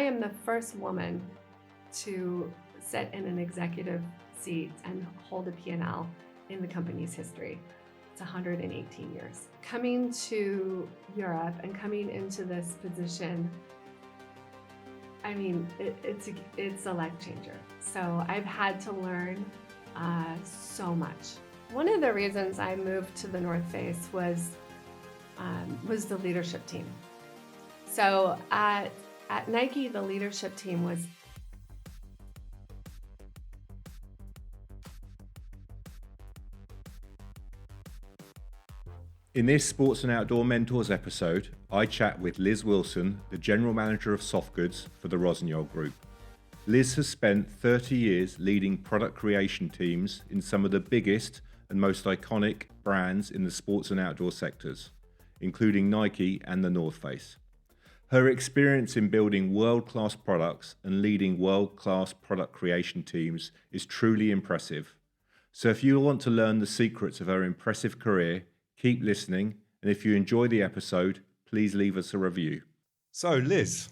am the first woman to sit in an executive seat and hold a P&L in the company's history. It's 118 years. Coming to Europe and coming into this position, I mean, it's a life changer. So I've had to learn so much. One of the reasons I moved to the North Face was the leadership team. So at Nike, the leadership team was In this Sports and Outdoor Mentors episode, I chat with Liz Wilson, the General Manager of Softgoods for the Rossignol Group. Liz has spent 30 years leading product creation teams in some of the biggest and most iconic brands in the sports and outdoor sectors, including Nike and the North Face. Her experience in building world-class products and leading world-class product creation teams is truly impressive. So if you want to learn the secrets of her impressive career, keep listening, and if you enjoy the episode, please leave us a review. So Liz,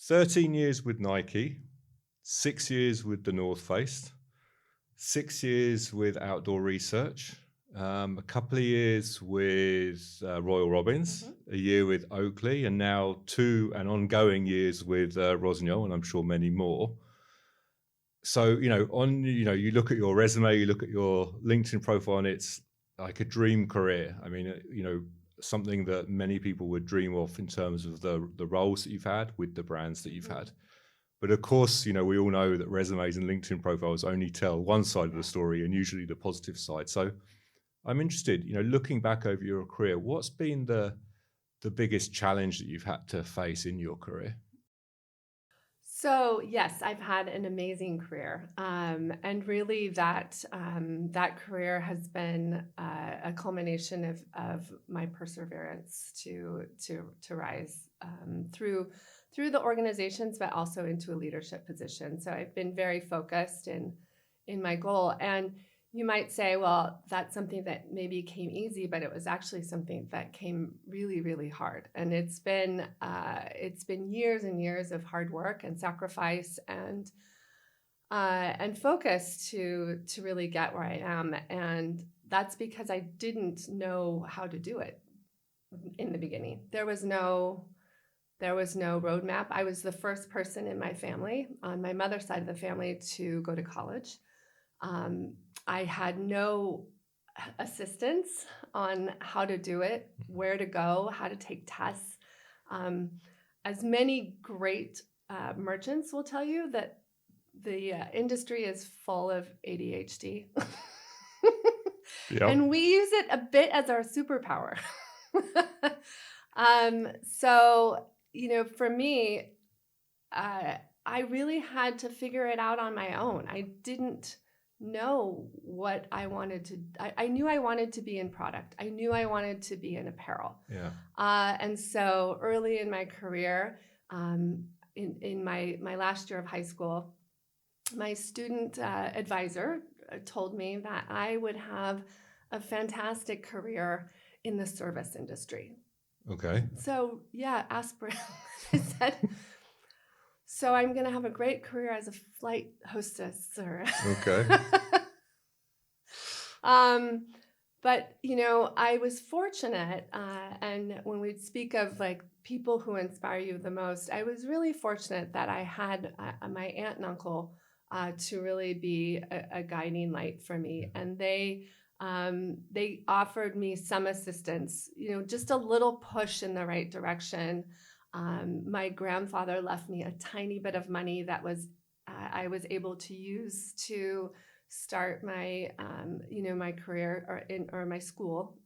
13 years with Nike, 6 years with the North Face, 6 years with Outdoor Research, a couple of years with Royal Robbins, a year with Oakley, and now 2 and ongoing years with Rossignol, and I'm sure many more. So, you look at your resume, you look at your LinkedIn profile, and it's like a dream career. I mean, something that many people would dream of in terms of the roles that you've had with the brands that you've had. But of course, we all know that resumes and LinkedIn profiles only tell one side of the story, and usually the positive side. So I'm interested, looking back over your career, what's been the biggest challenge that you've had to face in your career? So yes, I've had an amazing career, and really that career has been a culmination of my perseverance to rise through the organizations, but also into a leadership position. So I've been very focused in my goal. And you might say, well, that's something that maybe came easy, but it was actually something that came really, really hard. And it's been years and years of hard work and sacrifice and focus to really get where I am. And that's because I didn't know how to do it in the beginning. There was no roadmap. I was the first person in my family, on my mother's side of the family, to go to college. I had no assistance on how to do it, where to go, how to take tests. As many great merchants will tell you, that the industry is full of ADHD. Yep. And we use it a bit as our superpower. So, for me, I really had to figure it out on my own. I didn't know what I wanted to. I knew I wanted to be in product. I knew I wanted to be in apparel. Yeah. And so early in my career, in my last year of high school, my student advisor told me that I would have a fantastic career in the service industry. Okay. So yeah, aspirin. I said, so I'm going to have a great career as a flight hostess. Okay. But, I was fortunate. And when we speak of like people who inspire you the most, I was really fortunate that I had my aunt and uncle to really be a guiding light for me. And they offered me some assistance, just a little push in the right direction. My grandfather left me a tiny bit of money that I was able to use to start my my career or my school.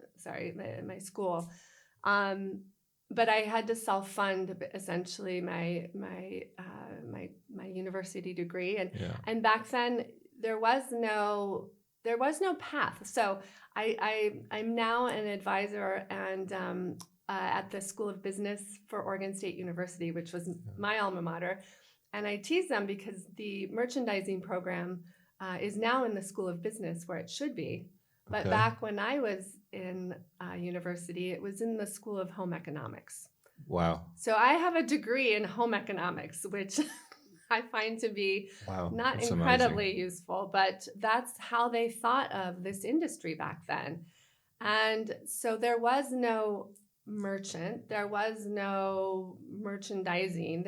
My school. But I had to self-fund essentially my university degree, and back then there was no path. So I'm now an advisor and at the School of Business for Oregon State University, which was my alma mater. And I tease them because the merchandising program is now in the School of Business, where it should be. But back when I was in university, it was in the School of Home Economics. Wow. So I have a degree in home economics, which I find to be Wow. not That's incredibly amazing. useful, but that's how they thought of this industry back then. And so there was no merchant, there was no merchandising.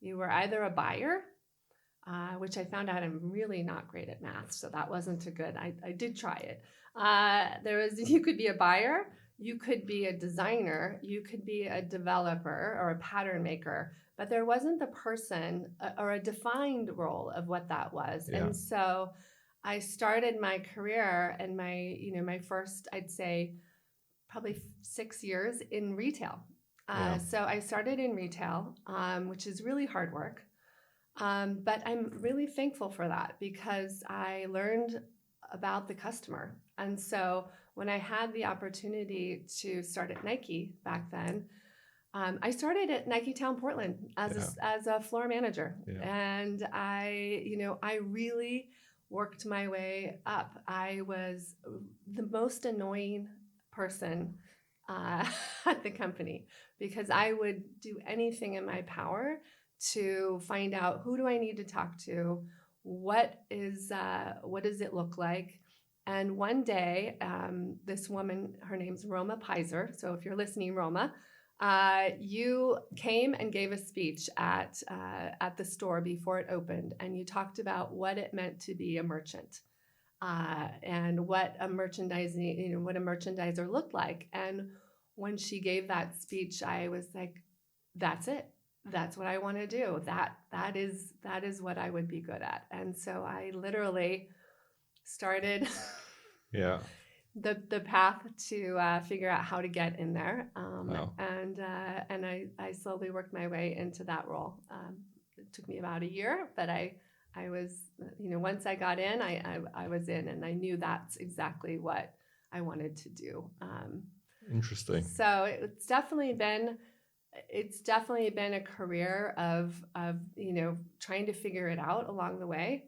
You were either a buyer, which I found out I'm really not great at math, so that wasn't a good. I did try it. You could be a buyer, you could be a designer, you could be a developer or a pattern maker, but there wasn't the person or a defined role of what that was. Yeah. And so I started my career and my first, I'd say, probably 6 years in retail. Yeah. So I started in retail, which is really hard work. But I'm really thankful for that because I learned about the customer. And so when I had the opportunity to start at Nike back then, I started at Nike Town Portland as a floor manager. Yeah. And I really worked my way up. I was the most annoying person at the company because I would do anything in my power to find out who do I need to talk to, what does it look like. And one day, this woman, her name's Roma Pizer. So if you're listening, Roma, you came and gave a speech at the store before it opened, and you talked about what it meant to be a merchant, and what a merchandiser looked like. And when she gave that speech, I was like, "That's it. That's what I want to do. That is what I would be good at." And so I literally started Yeah. the path to figure out how to get in there. Wow. And I slowly worked my way into that role. It took me about a year, but I was, once I got in, I was in, and I knew that's exactly what I wanted to do. Interesting. So it's definitely been a career of trying to figure it out along the way.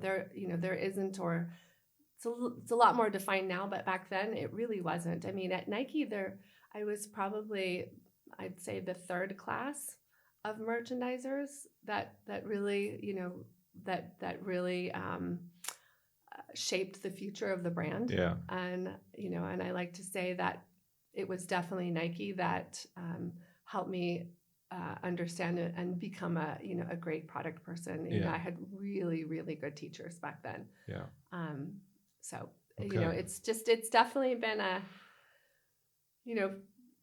There isn't, or it's a lot more defined now, but back then it really wasn't. I mean, at Nike, I was probably, I'd say, the third class of merchandisers that really shaped the future of the brand. Yeah. And I like to say that it was definitely Nike that helped me understand it and become a great product person. Yeah. I had really, really good teachers back then. Yeah. So Okay. it's definitely been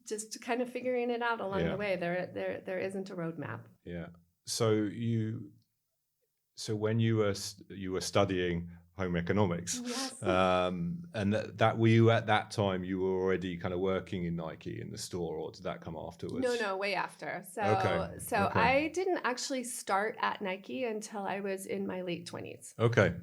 just kind of figuring it out along Yeah. the way. There isn't a roadmap. Yeah. So when you were studying home economics, Yes. and that were you at that time you were already kind of working in Nike in the store, or did that come afterwards? No, way after. So Okay. I didn't actually start at Nike until I was in my late 20s. Okay.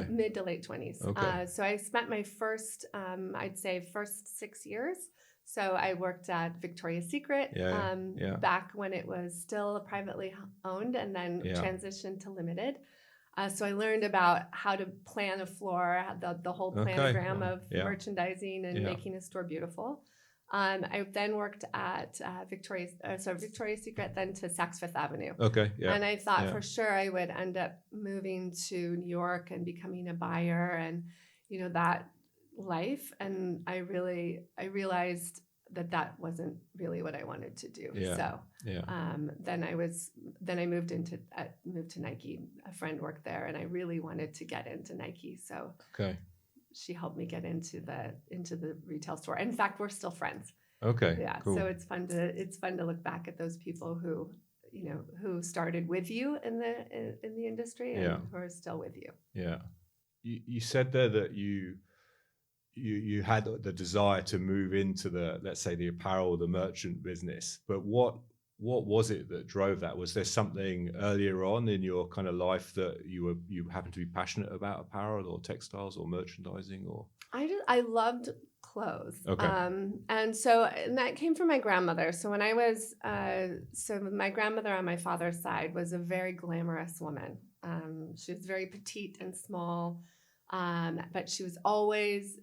Mid to late 20s. Okay. So I spent my first, I'd say, first 6 years. So I worked at Victoria's Secret Yeah. back when it was still privately owned, and then transitioned to limited. So I learned about how to plan a floor, the whole planogram of merchandising and making a store beautiful. I then worked at Victoria's Secret, then to Saks Fifth Avenue. Okay. Yeah. And I thought for sure I would end up moving to New York and becoming a buyer and, that life. And I realized that wasn't really what I wanted to do. Yeah. So Yeah. then I moved to Nike. A friend worked there, and I really wanted to get into Nike. So Okay. she helped me get into the retail store. In fact, we're still friends. Okay. Yeah. Cool. So it's fun to look back at those people who started with you in the industry and who are still with you. Yeah. You said there that you had the desire to move into let's say the apparel, the merchant business, but what was it that drove that? Was there something earlier on in your kind of life that you happened to be passionate about apparel or textiles or merchandising, or? I loved clothes. Okay. And that came from my grandmother. So when I was, my grandmother on my father's side was a very glamorous woman. She was very petite and small. But she always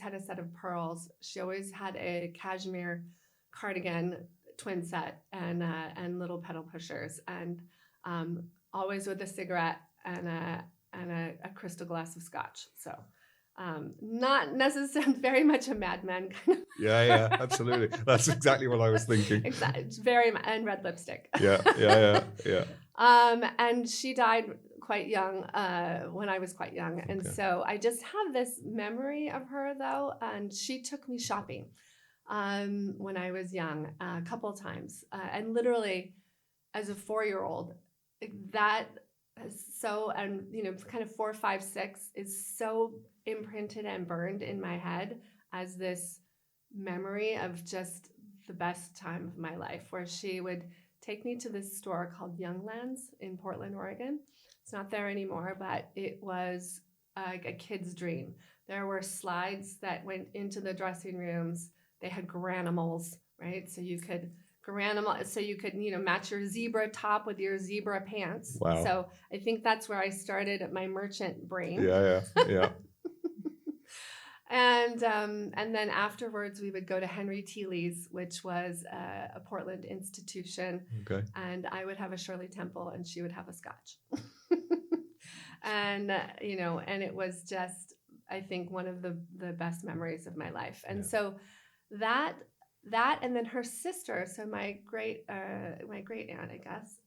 had a set of pearls. She always had a cashmere cardigan twin set and little pedal pushers, and always with a cigarette and a crystal glass of scotch. So not necessarily very much a madman kind of. Yeah, absolutely. That's exactly what I was thinking. Exactly, very and red lipstick. Yeah. And she died quite young when I was quite young, and so I just have this memory of her though, and she took me shopping when I was young a couple of times, and literally as a 4-year-old, that is so, and kind of 4, 5, 6 is so imprinted and burned in my head as this memory of just the best time of my life, where she would take me to this store called Younglands in Portland, Oregon. It's not there anymore, but it was like a kid's dream. There were slides that went into the dressing rooms. They had granimals, right? So you could match your zebra top with your zebra pants. Wow. So I think that's where I started at my merchant brain. Yeah. And then afterwards, we would go to Henry Teeley's, which was a Portland institution. Okay. And I would have a Shirley Temple, and she would have a Scotch. And it was just, I think, one of the best memories of my life. And so that, and then her sister, so my great aunt, I guess,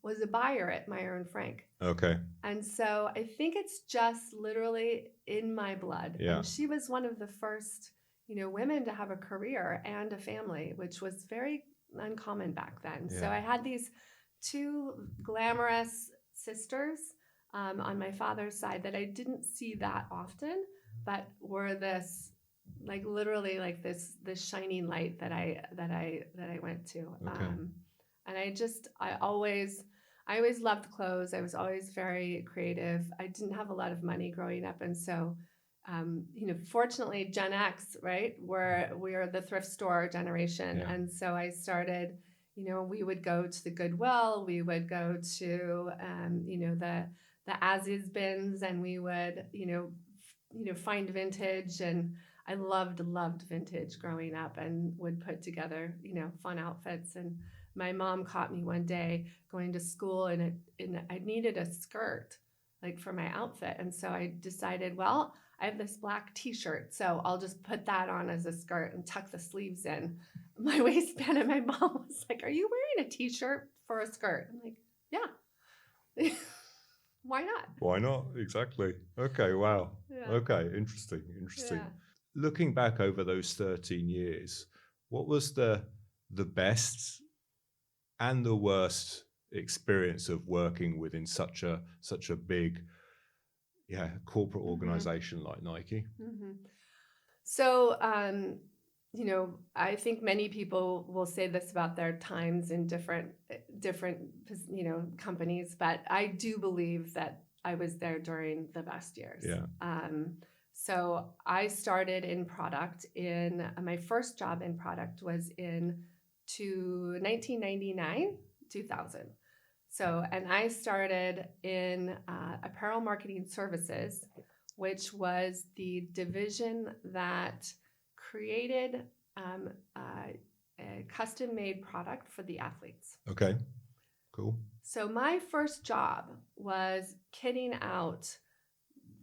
was a buyer at Meyer and Frank. Okay. And so I think it's just literally in my blood. Yeah. And she was one of the first, women to have a career and a family, which was very uncommon back then. Yeah. So I had these 2 glamorous sisters on my father's side that I didn't see that often, but were this, like, literally like this shining light that I went to. Okay. And I always loved clothes. I was always very creative. I didn't have a lot of money growing up. And so, fortunately Gen X, right, we're the thrift store generation. Yeah. And so I started, we would go to the Goodwill, we would go to, the as-is bins, and we would, find vintage. And I loved vintage growing up, and would put together, fun outfits. And my mom caught me one day going to school, and I needed a skirt, like, for my outfit. And so I decided, well, I have this black t-shirt, so I'll just put that on as a skirt and tuck the sleeves in my waistband. And my mom was like, "Are you wearing a t-shirt for a skirt?" I'm like, "Yeah." Why not? Why not? Exactly. Okay. Wow. Yeah. Okay. Interesting. Yeah. Looking back over those 13 years, what was the best and the worst experience of working within such a big, corporate organization like Nike? Mm-hmm. So, I think many people will say this about their times in different, companies, but I do believe that I was there during the best years. Yeah. So I started in product my first job in product was in 1999, 2000. So, and I started in apparel marketing services, which was the division that created a custom-made product for the athletes. Okay. Cool. So my first job was kitting out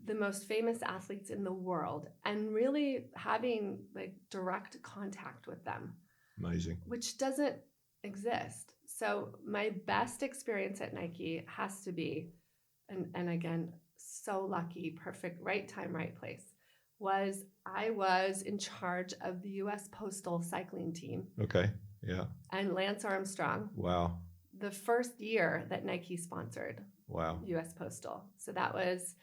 the most famous athletes in the world and really having, like, direct contact with them. Amazing. Which doesn't exist. So my best experience at Nike has to be, and again, so lucky, perfect, right time, right place, was I was in charge of the U.S. Postal cycling team. Okay. Yeah. And Lance Armstrong. Wow. The first year that Nike sponsored. Wow. U.S. Postal. So that was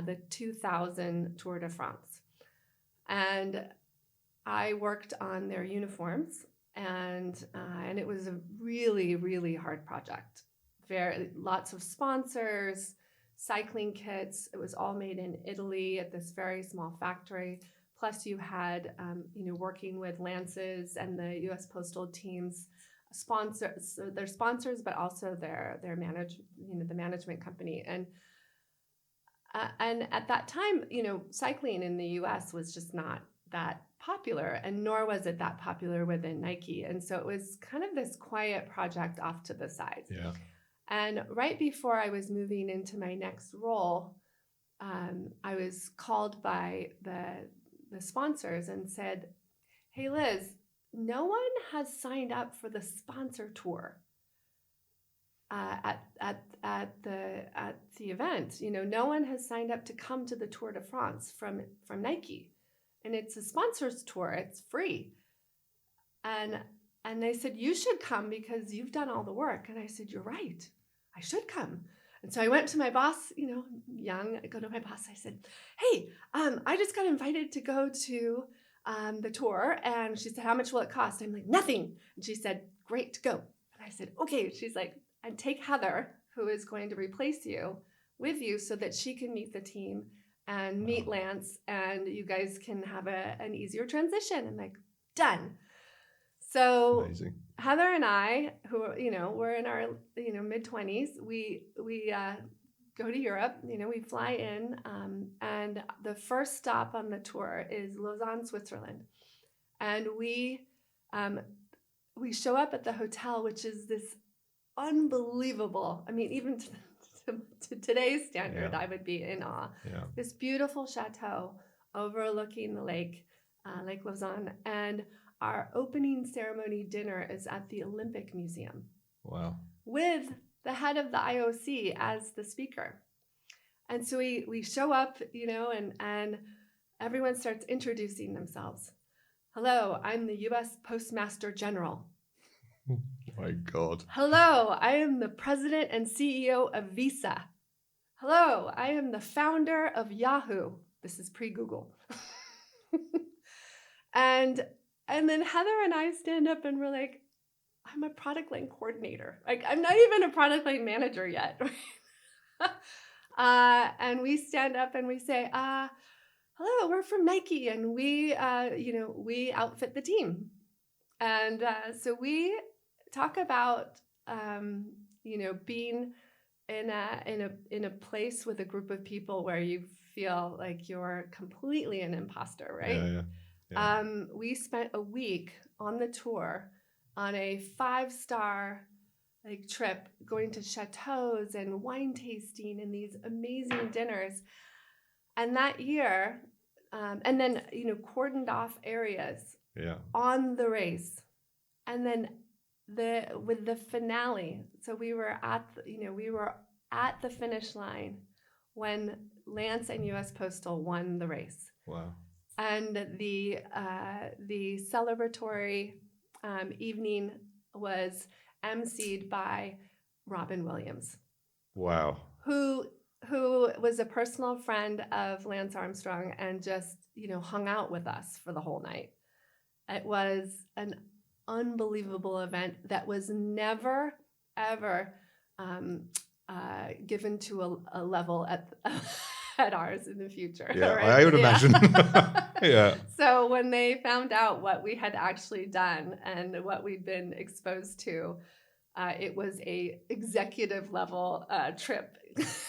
the 2000 Tour de France. And I worked on their uniforms, and it was a really, really hard project. Lots of sponsors, cycling kits. It was all made in Italy at this very small factory. Plus, you had, working with Lance's and the U.S. Postal teams, sponsors. So their sponsors, but also their the management company. And at that time, cycling in the U.S. was just not that popular, and nor was it that popular within Nike. And so it was kind of this quiet project off to the side. Yeah. And right before I was moving into my next role, I was called by the sponsors and said, "Hey, Liz, no one has signed up for the sponsor tour at the event. No one has signed up to come to the Tour de France from Nike, and it's a sponsors tour. It's free." And they said, "You should come because you've done all the work." And I said, "You're right. I should come." And so I went to my boss, young. I go to my boss. I said, "Hey, I just got invited to go to the tour." And she said, "How much will it cost?" I'm like, "Nothing." And she said, "Great, go." And I said, "Okay." She's like, "And take Heather, who is going to replace you, with you so that she can meet the team and meet Lance, and you guys can have an easier transition." I'm like, "Done." So Amazing. Heather and I, who we're in our mid-20s, we go to Europe. We fly in, and the first stop on the tour is Lausanne, Switzerland, and we show up at the hotel, which is this unbelievable. I mean, even to today's standard, Yeah. I would be in awe. Yeah. This beautiful chateau overlooking the lake, Lake Lausanne, and our opening ceremony dinner is at the Olympic Museum Wow. with the head of the IOC as the speaker. And so we show up, and everyone starts introducing themselves. "Hello, I'm the U.S. Postmaster General." Oh my God. "Hello, I am the president and CEO of Visa." "Hello, I am the founder of Yahoo." This is pre-Google. And then Heather and I stand up and we're like, "I'm a product line coordinator. Like, I'm not even a product line manager yet." And we stand up and we say, "Hello, we're from Nike, and we outfit the team." And so we talk about, being in a place with a group of people where you feel like you're completely an imposter, right? Yeah. Yeah. We spent a week on the tour on a 5-star trip, going to chateaus and wine tasting and these amazing dinners. And that year, and then cordoned off areas Yeah. on the race, and then with the finale. So we were at the finish line when Lance and U.S. Postal won the race. Wow. And the celebratory evening was emceed by Robin Williams, Wow. who was a personal friend of Lance Armstrong and just hung out with us for the whole night. It was an unbelievable event that was never ever given to a level at ours in the future. Yeah, right? I would imagine. Yeah. So when they found out what we had actually done and what we'd been exposed to, it was a executive level trip.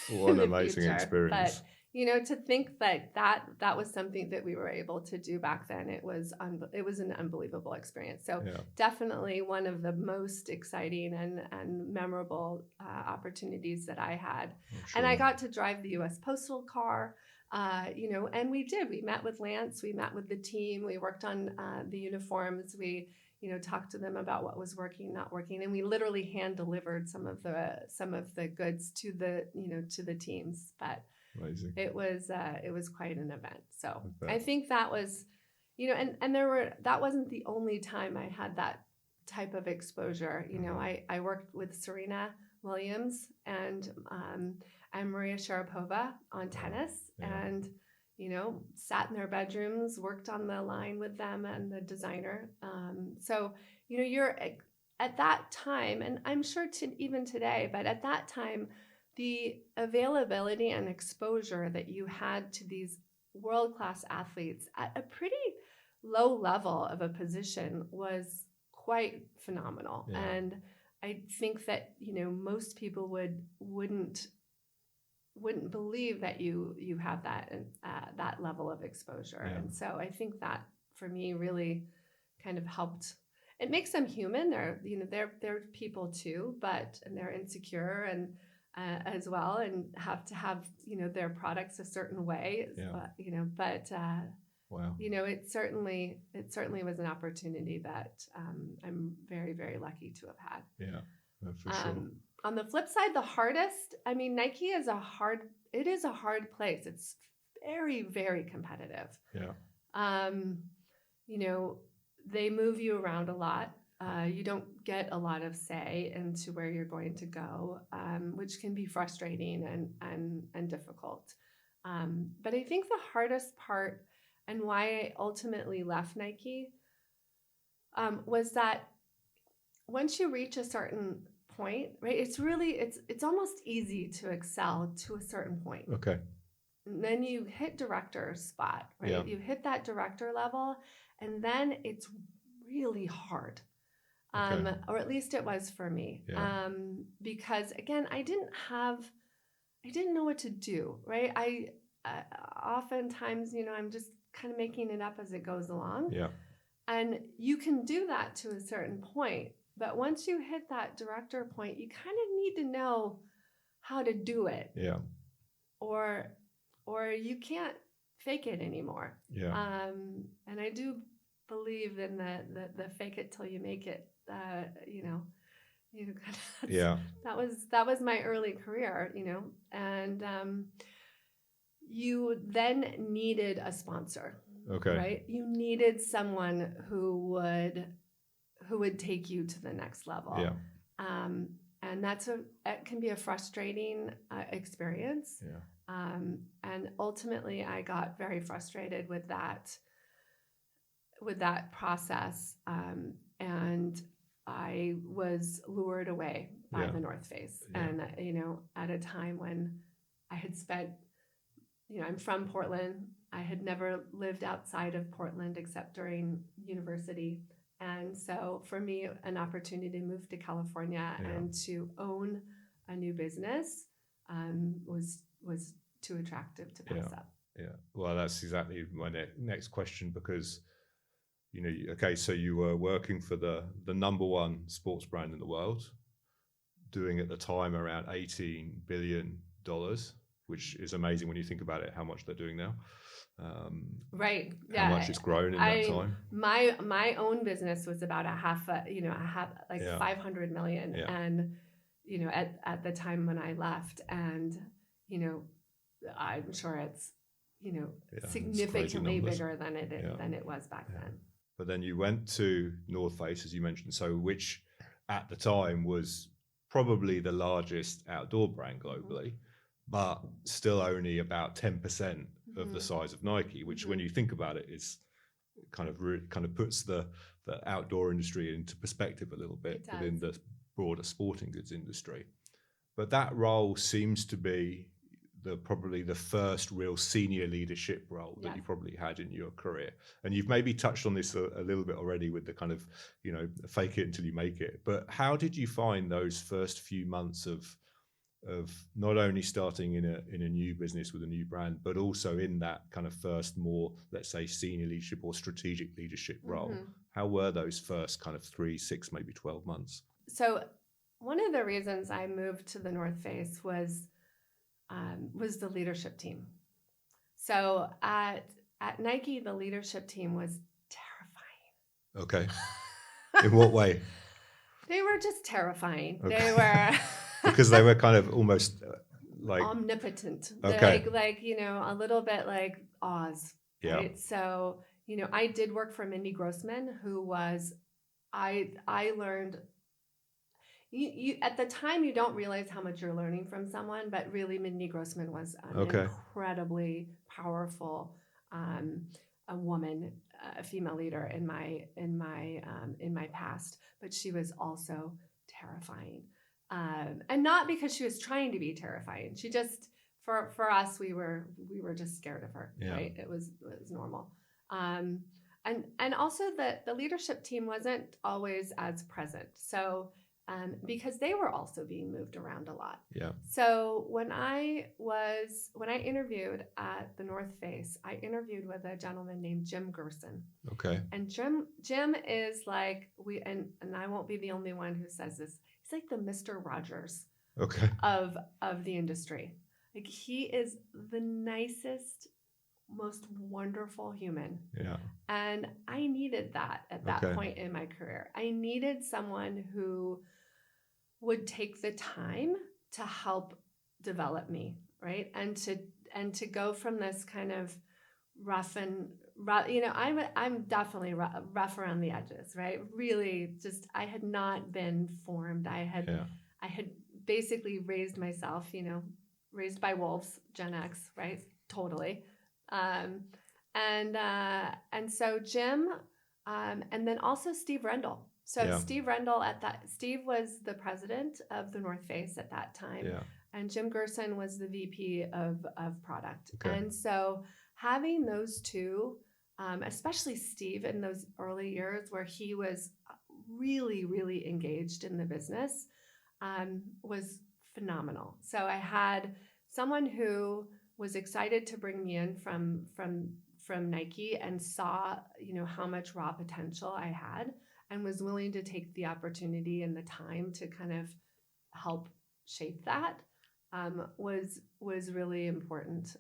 What an in the amazing future. experience. But to think that was something that we were able to do back then, it was an unbelievable experience. So Yeah. definitely one of the most exciting and memorable opportunities that I had. I'm And I sure. got to drive the U.S. Postal car, and we met with Lance, we met with the team, we worked on the uniforms, we talked to them about what was working, not working, and we literally hand delivered some of the goods to the teams. But Amazing. it was quite an event. So I bet. I think that was, and that wasn't the only time I had that type of exposure. I worked with Serena Williams and Maria Sharapova on tennis, Yeah. and sat in their bedrooms, worked on the line with them and the designer. So you're at that time, and I'm sure even today, but at that time, the availability and exposure that you had to these world-class athletes at a pretty low level of a position was quite phenomenal. Yeah. And I think that most people wouldn't believe that you have that level of exposure. Yeah. And so I think that for me really kind of helped. It makes them human. They're people too, and they're insecure and as well, and have to have their products a certain way. Wow. It certainly was an opportunity that I'm very, very lucky to have had. Yeah, for sure. On the flip side, the hardest, Nike is a hard place. It's very, very competitive. Yeah. They move you around a lot. You don't get a lot of say into where you're going to go, which can be frustrating and difficult. But I think the hardest part, and why I ultimately left Nike, was that once you reach a certain point, right? It's almost easy to excel to a certain point. Okay. And then you hit director spot, right? Yeah. You hit that director level, and then it's really hard. Okay. Or at least it was for me. Yeah. Because again, I didn't know what to do, right? I oftentimes, I'm just kind of making it up as it goes along. Yeah. And you can do that to a certain point, but once you hit that director point, you kind of need to know how to do it. Yeah. Or you can't fake it anymore. Yeah. And I do believe in the fake it till you make it. Yeah. That was my early career, and you then needed a sponsor. Okay. Right? You needed someone who would take you to the next level. Yeah. And it can be a frustrating experience. Yeah. And ultimately, I got very frustrated with that process. And I was lured away by the North Face. Yeah. And, at a time when I had spent, I'm from Portland. I had never lived outside of Portland except during university. And so for me, an opportunity to move to California and to own a new business was too attractive to pass up. Yeah. Well, that's exactly my next question, because, okay, so you were working for the number one sports brand in the world, doing at the time around $18 billion, which is amazing when you think about it, how much they're doing now. Right. Yeah. How much it's grown in that time. My own business was about like 500 million. Yeah. And, at the time when I left, and, I'm sure it's, significantly bigger than it was back then. But then you went to North Face, as you mentioned, which at the time was probably the largest outdoor brand globally, but still only about 10% of the size of Nike, which when you think about it, is kind of puts the outdoor industry into perspective a little bit within the broader sporting goods industry. But that role seems to be probably the first real senior leadership role that you probably had in your career. And you've maybe touched on this a little bit already with the kind of, fake it until you make it. But how did you find those first few months of not only starting in a new business with a new brand, but also in that kind of first more, let's say, senior leadership or strategic leadership role? How were those first kind of 3, 6, maybe 12 months? So one of the reasons I moved to the North Face was the leadership team. So at Nike, the leadership team was terrifying. Okay. In what way? They were just terrifying. Okay. They were because they were kind of almost like omnipotent. Okay. Like a little bit like Oz. Yeah. Right? So, I did work for Mindy Grossman, who was I learned you at the time you don't realize how much you're learning from someone, but really Mindy Grossman was an incredibly powerful a woman, a female leader in my past, but she was also terrifying. And not because she was trying to be terrifying. She just, for us, we were just scared of her, right? It was normal. And also the leadership team wasn't always as present. So because they were also being moved around a lot. Yeah. So when I interviewed at the North Face, I interviewed with a gentleman named Jim Gerson. Okay. And Jim is like and I won't be the only one who says this. He's like the Mr. Rogers Okay. of the industry. Like, he is the nicest, most wonderful human. Yeah. And I needed that at that point in my career. I needed someone who would take the time to help develop me, right? And to go from this kind of rough, I'm definitely rough around the edges, right? Really, just I had not been formed. I had basically raised myself, raised by wolves, Gen X, right? Totally. And so Jim, and then also Steve Rendell. So Steve Rendell Steve was the president of the North Face at that time. Yeah. And Jim Gerson was the VP of product. Okay. And so having those two, especially Steve in those early years where he was really, really engaged in the business, was phenomenal. So I had someone who was excited to bring me in from Nike and saw, how much raw potential I had, and was willing to take the opportunity and the time to kind of help shape that, was really important.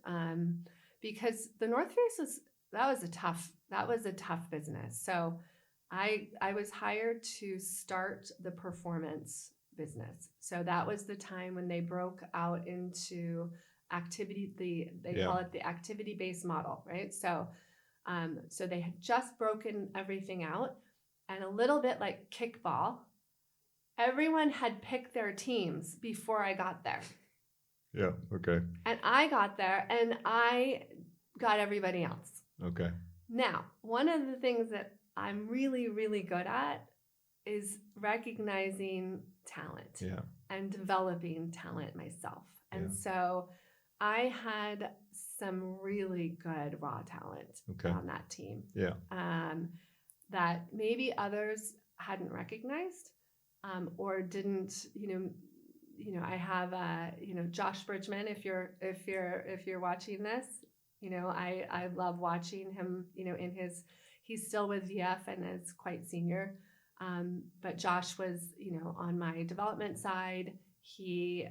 Because the North Face was a tough business. So I was hired to start the performance business. So that was the time when they broke out into activity, they call it the activity-based model, right? So they had just broken everything out, and a little bit like kickball, everyone had picked their teams before I got there. Yeah. Okay. And I got there and I got everybody else. Okay. Now, one of the things that I'm really, really good at is recognizing talent and developing talent myself. And so I had some really good raw talent on that team. Yeah. That maybe others hadn't recognized, or didn't, I have Josh Bridgman, if you're watching this, I love watching him, he's still with VF and is quite senior. But Josh was, on my development side. He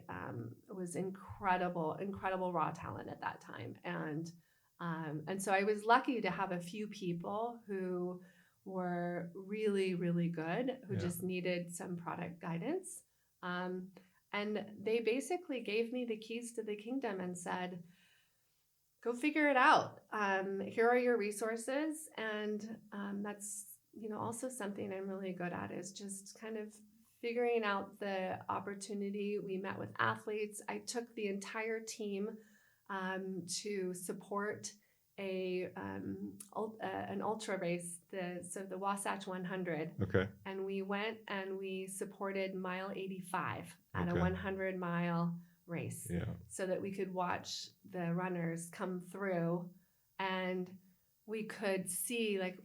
was incredible raw talent at that time. And so I was lucky to have a few people who were really, really good, who just needed some product guidance. And they basically gave me the keys to the kingdom and said, go figure it out. Here are your resources. And that's, also something I'm really good at, is just kind of figuring out the opportunity. We met with athletes. I took the entire team to support an ultra race, the Wasatch 100. Okay. And we went and we supported mile 85 at a 100-mile race, so that we could watch the runners come through, and we could see like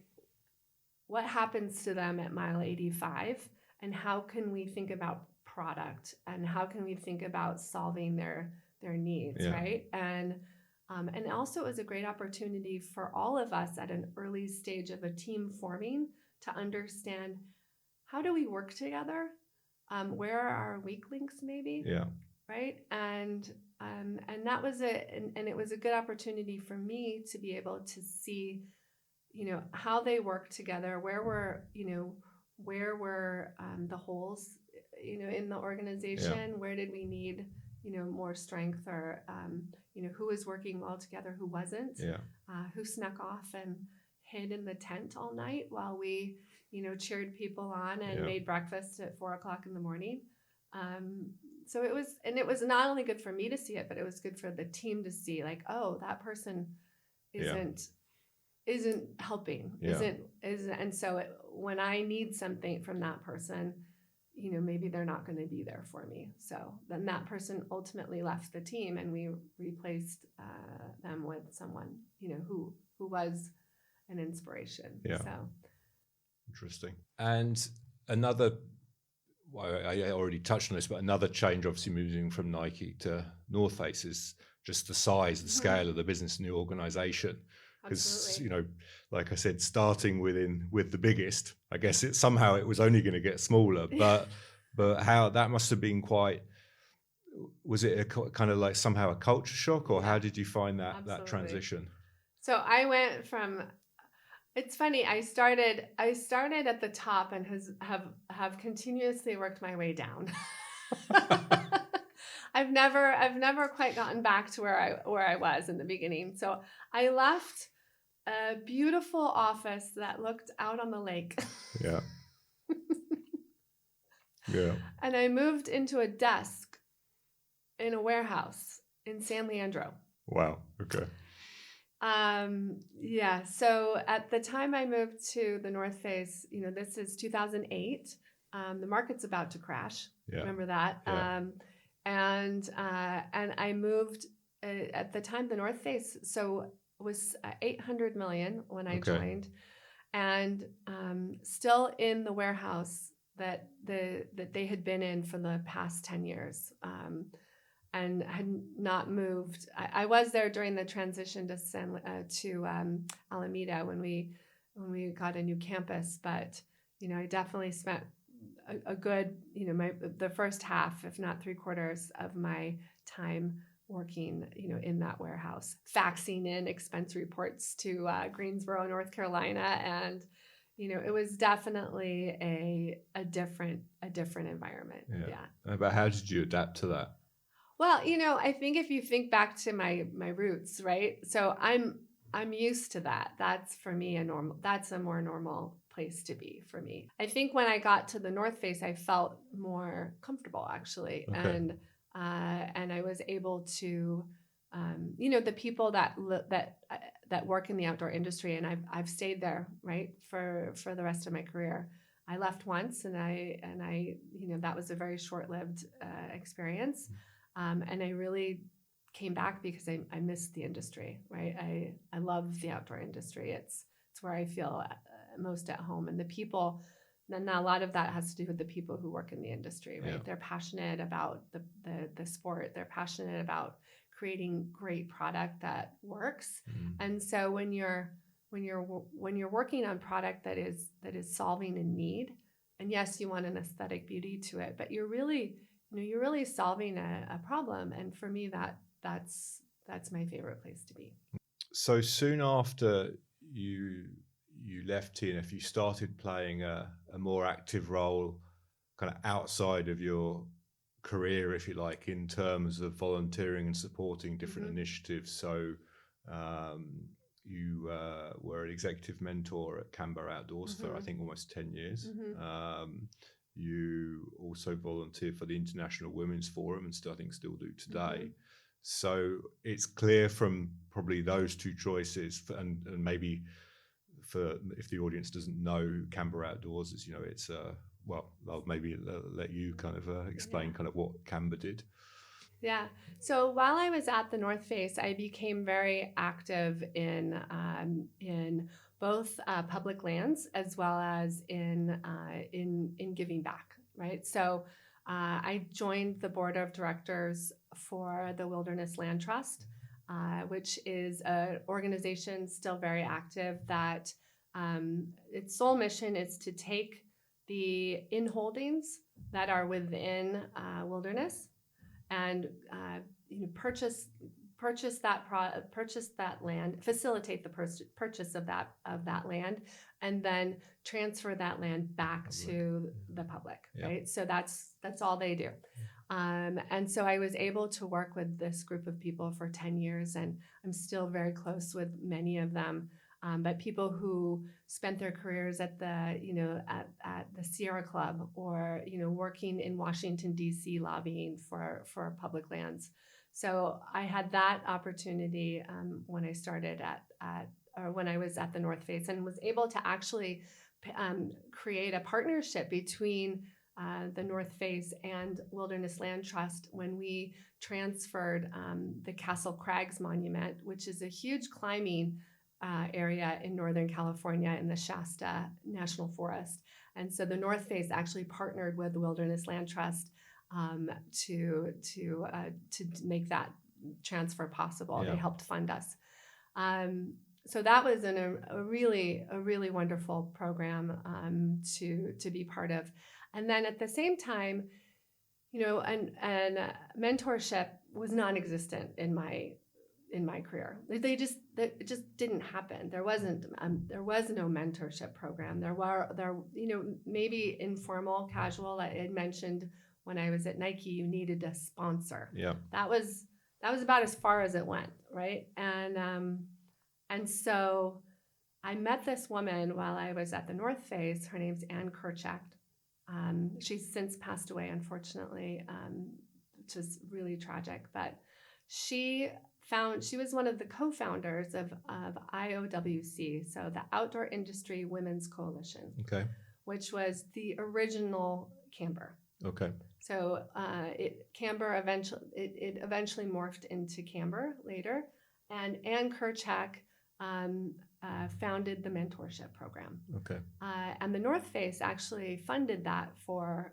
what happens to them at mile 85, and how can we think about product, and how can we think about solving their needs, right? And also it was a great opportunity for all of us at an early stage of a team forming to understand, how do we work together? Where are our weak links maybe? Yeah. Right. And that was it was a good opportunity for me to be able to see, how they work together, where were the holes, in the organization, where did we need, more strength, or, who was working well together, who wasn't, who snuck off and hid in the tent all night while we, cheered people on and made breakfast at 4:00 in the morning. So it was not only good for me to see it, but it was good for the team to see, like, oh, that person isn't helping, isn't. And so when I need something from that person, maybe they're not going to be there for me. So then that person ultimately left the team, and we replaced them with someone, who was an inspiration. Yeah. So interesting. And another I already touched on this, but another change, obviously moving from Nike to North Face, is just the size, the scale of the business and the organization. Because, Absolutely. like I said, starting with the biggest, I guess it was only going to get smaller, but how that must have been quite. Was it kind of like somehow a culture shock, or how did you find that Absolutely. transition? So I went from. It's funny. I started at the top and have continuously worked my way down. I've never quite gotten back to where I was in the beginning. So I left a beautiful office that looked out on the lake. Yeah. Yeah. And I moved into a desk in a warehouse in San Leandro. Wow. Okay. Yeah. So at the time I moved to the North Face, this is 2008. The market's about to crash. Yeah. Remember that? Yeah. And I moved at the time the North Face. So it was 800 million when I joined, and still in the warehouse that they had been in for the past 10 years. And had not moved. I was there during the transition to Alameda when we got a new campus, but I definitely spent a good the first half, if not 3/4 of my time working in that warehouse, faxing in expense reports to Greensboro, North Carolina, and it was definitely a different environment. Yeah. But how did you adapt to that? Well, I think if you think back to my roots, right? So I'm used to that. That's for me that's a more normal place to be for me. I think when I got to the North Face, I felt more comfortable actually. Okay. And I was able to the people that work in the outdoor industry, and I've stayed there, right, for the rest of my career. I left once and I that was a very short-lived experience. And I really came back because I missed the industry, right? I love the outdoor industry. It's where I feel most at home, and the people. And a lot of that has to do with the people who work in the industry, right? Yeah. They're passionate about the sport. They're passionate about creating great product that works. And so when you're working on product that is solving a need, and yes, you want an aesthetic beauty to it, but you're really solving a problem. And for me, that's my favorite place to be. So soon after you left TNF, you started playing a more active role kind of outside of your career, if you like, in terms of volunteering and supporting different initiatives. So you were an executive mentor at Canberra Outdoors for, I think, almost 10 years. You also volunteered for the International Women's Forum and still do today. So it's clear from probably those two choices, and maybe if the audience doesn't know who Canberra Outdoors is, it's I'll maybe let you kind of explain kind of what Canberra did. Yeah. So while I was at the North Face, I became very active in both public lands as well as in giving back. Right. So I joined the board of directors for the Wilderness Land Trust, which is an organization still very active that its sole mission is to take the inholdings that are within wilderness and purchase that land, facilitate the purchase of that land, and then transfer that land back to the public. Yeah. Right. So that's all they do. And so I was able to work with this group of people for 10 years, and I'm still very close with many of them. But people who spent their careers at the Sierra Club, or working in Washington D.C. lobbying for public lands. So I had that opportunity when I started when I was at the North Face, and was able to actually create a partnership between the North Face and Wilderness Land Trust when we transferred the Castle Crags Monument, which is a huge climbing area in Northern California in the Shasta National Forest. And so the North Face actually partnered with the Wilderness Land Trust to make that transfer possible. Yeah. They helped fund us. So that was a really wonderful program to be part of. And then at the same time, and mentorship was non-existent in my career. It just didn't happen. There was no mentorship program. There maybe informal, casual. I had mentioned when I was at Nike, you needed a sponsor. Yeah. That was about as far as it went, right? And so I met this woman while I was at the North Face. Her name's Ann Kerchak. She's since passed away, unfortunately, which is really tragic. But she was one of the co-founders of IOWC, so the Outdoor Industry Women's Coalition, Okay. which was the original Camber. Okay. So Camber eventually morphed into Camber later, and Ann Kerchak founded the mentorship program. Okay. And the North Face actually funded that for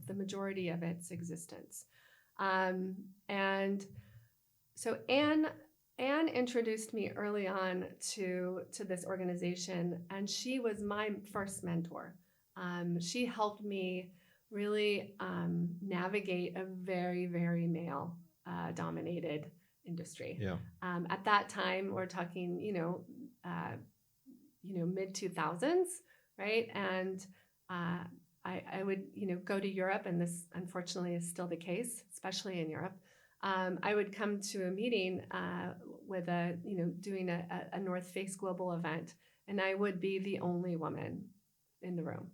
the majority of its existence. And so Anne introduced me early on to this organization, and she was my first mentor. She helped me really navigate a very, very male dominated industry. Yeah. At that time, we're talking, mid 2000s, right? And I would, go to Europe, and this unfortunately is still the case, especially in Europe. I would come to a meeting with doing a North Face global event, and I would be the only woman in the room,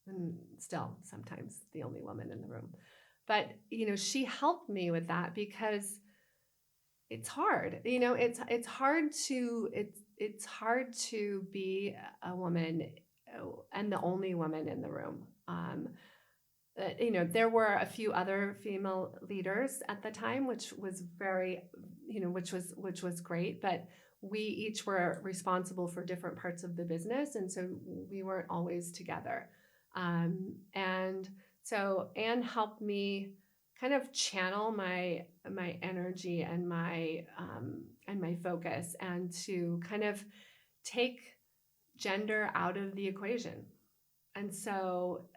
and still sometimes the only woman in the room. But she helped me with that because it's hard. It's hard to be a woman and the only woman in the room. There were a few other female leaders at the time, which was very, which was great, but we each were responsible for different parts of the business, and so we weren't always together. And so Anne helped me kind of channel my energy and my focus, and to kind of take gender out of the equation. And so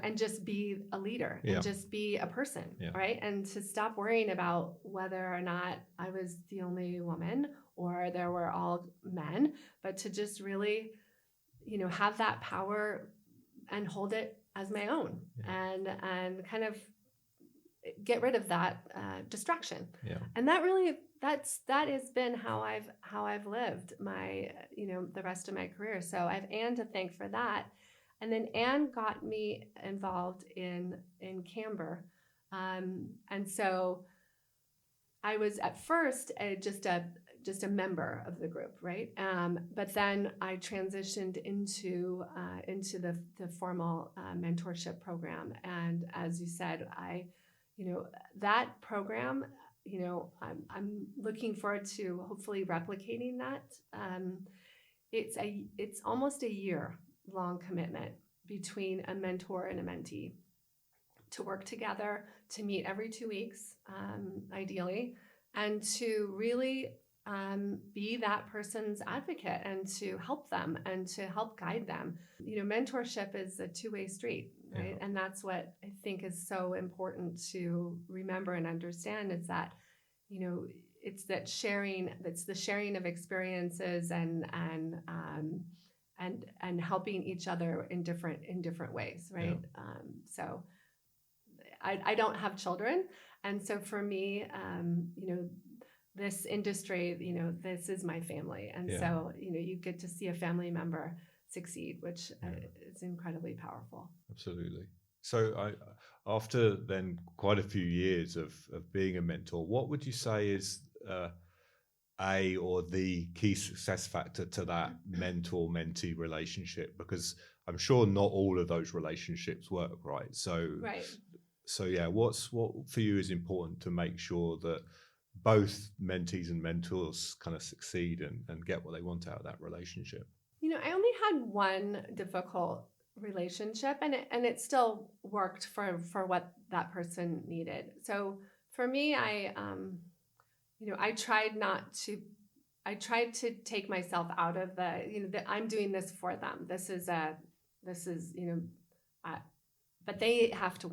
and just be a leader, Yeah. and just be a person, Yeah. right? And to stop worrying about whether or not I was the only woman or there were all men, but to just really, have that power and hold it as my own. Yeah. And kind of get rid of that distraction. Yeah. And that has been how I've lived my, the rest of my career. So I have Anne to thank for that. And then Anne got me involved in Camber. And so I was at first just a member of the group, right? But then I transitioned into the formal mentorship program. And as you said, that program, I'm looking forward to hopefully replicating that. It's almost a year-long commitment between a mentor and a mentee to work together, to meet every 2 weeks, ideally, and to really be that person's advocate, and to help them and to help guide them. Mentorship is a two-way street, right? Yeah. And that's what I think is so important to remember and understand, is that, it's the sharing of experiences and helping each other in different ways, right? Yeah. So I don't have children, and so for me, this industry, this is my family, and yeah. So you get to see a family member succeed, which is incredibly powerful. Absolutely. So after then quite a few years of being a mentor, what would you say is or the key success factor to that mentor-mentee relationship? Because I'm sure not all of those relationships work, right? So yeah, what for you is important to make sure that both mentees and mentors kind of succeed and get what they want out of that relationship? I only had one difficult relationship, and it still worked for what that person needed. So for me, I tried to take myself out of that I'm doing this for them. This is but they have to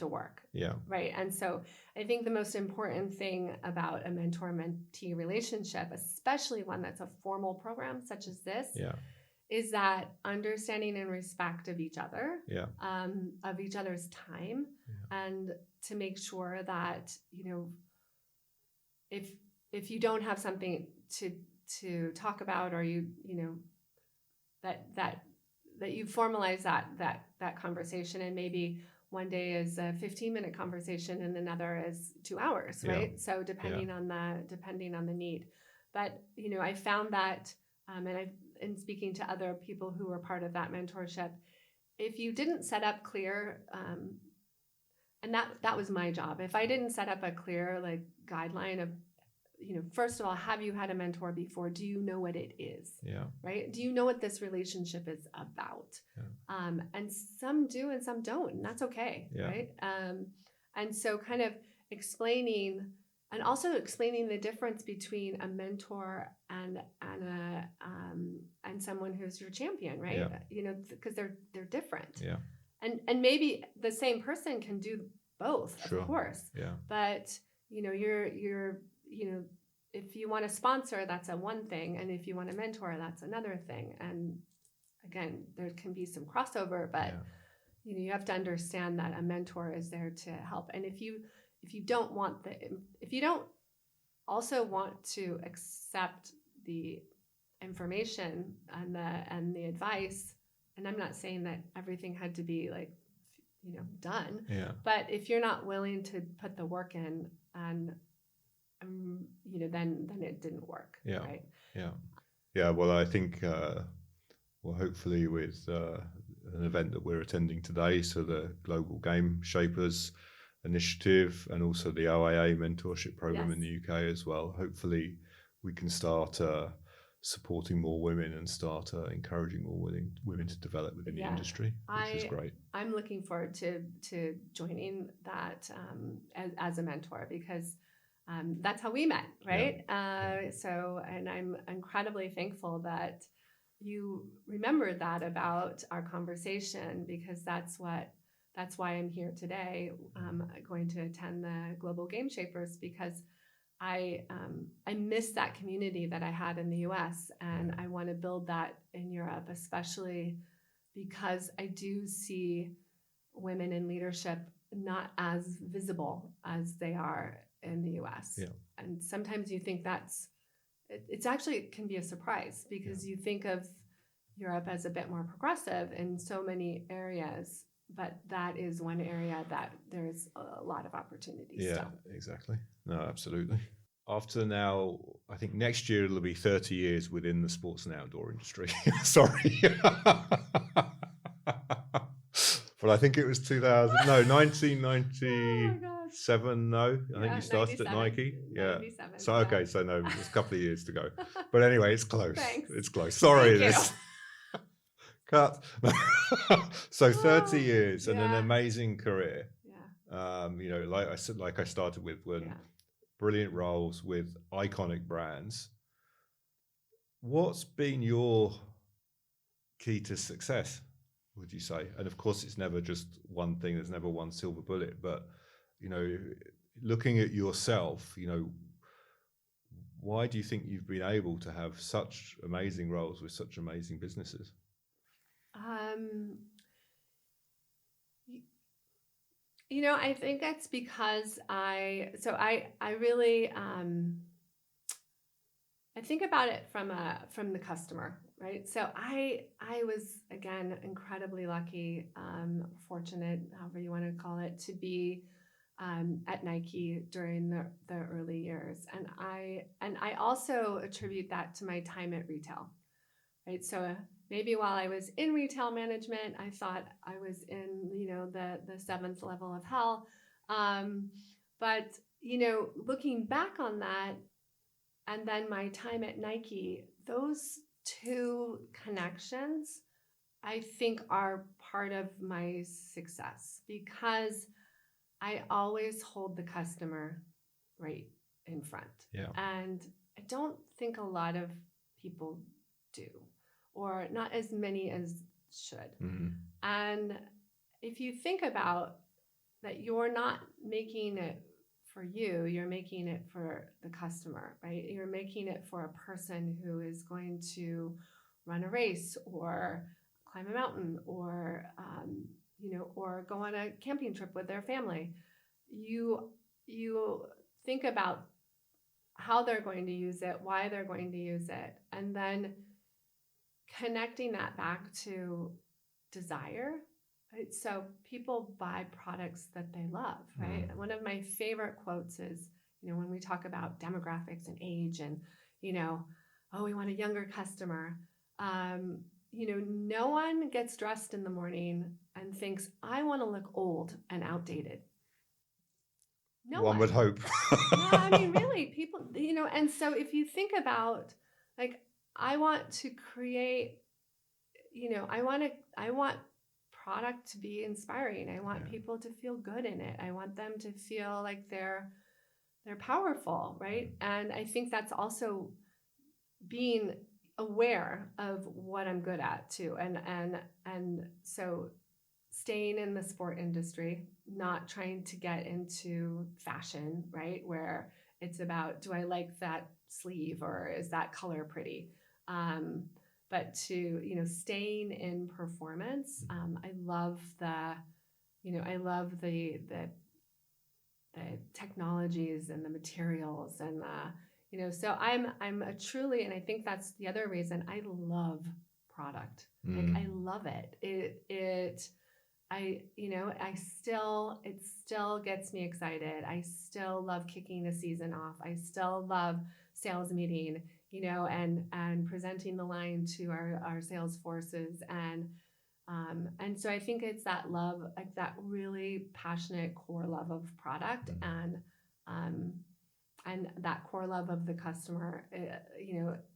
work. Yeah. Right. And so I think the most important thing about a mentor-mentee relationship, especially one that's a formal program such as this, Yeah. is that understanding and respect of each other, Yeah. of each other's time, and to make sure that, if you don't have something to talk about, or that you formalize that conversation, and maybe one day is a 15-minute conversation and another is 2 hours, right? So depending on the need. But I found that, and in speaking to other people who were part of that mentorship, if you didn't set up clear, and that was my job. If I didn't set up a clear guideline of, first of all, have you had a mentor before? Do you know what it is? Yeah. Right? Do you know what this relationship is about? Yeah. And some do and some don't, and that's okay. Yeah. Right? And so kind of explaining the difference between a mentor and someone who's your champion, right? Yeah. Because they're different. Yeah. And maybe the same person can do both, Sure. of course. Yeah. But you're if you want to sponsor, that's one thing, and if you want to mentor, that's another thing. And again, there can be some crossover, but you have to understand that a mentor is there to help. And if you don't also want to accept the information and the advice, and I'm not saying that everything had to be done, but if you're not willing to put the work in, and then it didn't work. Right. Well, I think hopefully with an event that we're attending today, so the Global Game Shapers Initiative, and also the OIA mentorship program in the UK as well, hopefully we can start supporting more women and start encouraging more women to develop within the industry, which is great. I'm looking forward to joining that as a mentor, because that's how we met, right? So, and I'm incredibly thankful that you remembered that about our conversation, because that's why I'm here today, going to attend the Global Game Shapers, because I miss that community that I had in the US, and I want to build that in Europe, especially because I do see women in leadership not as visible as they are in the US. And sometimes you think it's actually, it can be a surprise, because you think of Europe as a bit more progressive in so many areas, but that is one area that there's a lot of opportunities. Exactly. No, absolutely. After now, I think next year it'll be 30 years within the sports and outdoor industry. Sorry. But I think it was 1997. No, I think you started 97. At Nike. 97, so okay, so no, there's a couple of years to go. But anyway, it's close. Thanks. It's close. Sorry, Thank this cut. So 30 years and an amazing career. Like I started with brilliant roles with iconic brands. What's been your key to success, would you say? And of course, it's never just one thing. There's never one silver bullet. But, looking at yourself, why do you think you've been able to have such amazing roles with such amazing businesses? I think that's because I really I think about it from the customer, right? So I was, again, incredibly lucky, fortunate, however you want to call it, to be at Nike during the early years, and I also attribute that to my time at retail, right? So maybe while I was in retail management, I thought I was in the seventh level of hell, but looking back on that, and then my time at Nike, those two connections, I think, are part of my success, because I always hold the customer right in front. Yeah. And I don't think a lot of people do, or not as many as should. Mhm. And if you think about that, you're not making it for you, you're making it for the customer, right? You're making it for a person who is going to run a race or climb a mountain or, or go on a camping trip with their family. You think about how they're going to use it, why they're going to use it, and then connecting that back to desire. Right? So people buy products that they love, right? Mm. One of my favorite quotes is, when we talk about demographics and age and, oh, we want a younger customer. No one gets dressed in the morning and thinks, I want to look old and outdated. No One would hope. No, I mean, really, people, and so if you think about, like, I want to create, I want product to be inspiring. I want people to feel good in it. I want them to feel like they're powerful, right? And I think that's also being aware of what I'm good at too. And so staying in the sport industry, not trying to get into fashion, right? Where it's about, do I like that sleeve or is that color pretty? But to, staying in performance. I love the technologies and the materials and so I'm a truly, and I think that's the other reason I love product. Like, I love it. It still gets me excited. I still love kicking a season off. I still love sales meeting, and presenting the line to our sales forces. And so I think it's that love, like that really passionate core love of product and that core love of the customer,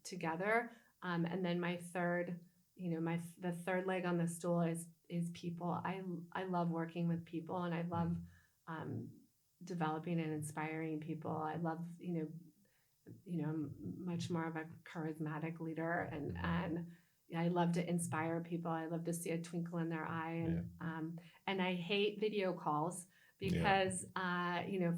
together. And then my third, the third leg on the stool is people. I love working with people, and I love developing and inspiring people. I love, I'm much more of a charismatic leader, and I love to inspire people. I love to see a twinkle in their eye, and I hate video calls because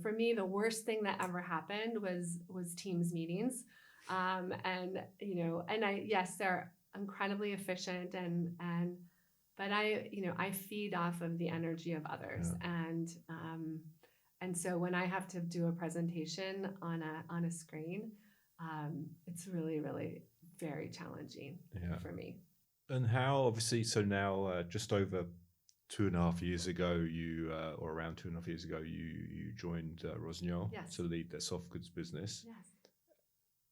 for me the worst thing that ever happened was Teams meetings, and yes, they're incredibly efficient but I feed off of the energy of others, and so when I have to do a presentation on a screen, it's really, really very challenging for me. And how, obviously, so now just over 2.5 years ago, or around 2.5 years ago, you joined Rossignol to lead their Softgoods business. Yes.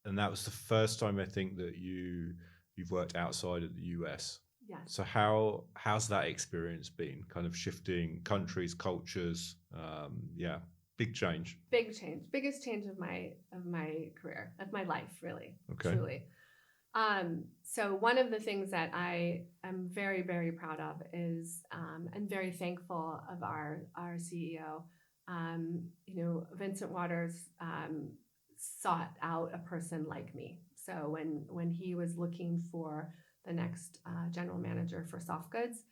And that was the first time, I think, that you've worked outside of the US. Yes. So how's that experience been? Kind of shifting countries, cultures, big change. Big change, biggest change of my career, of my life, really, truly. So one of the things that I am very, very proud of is, and very thankful of our CEO, Vincent Waters, sought out a person like me. So when he was looking for the next general manager for Softgoods,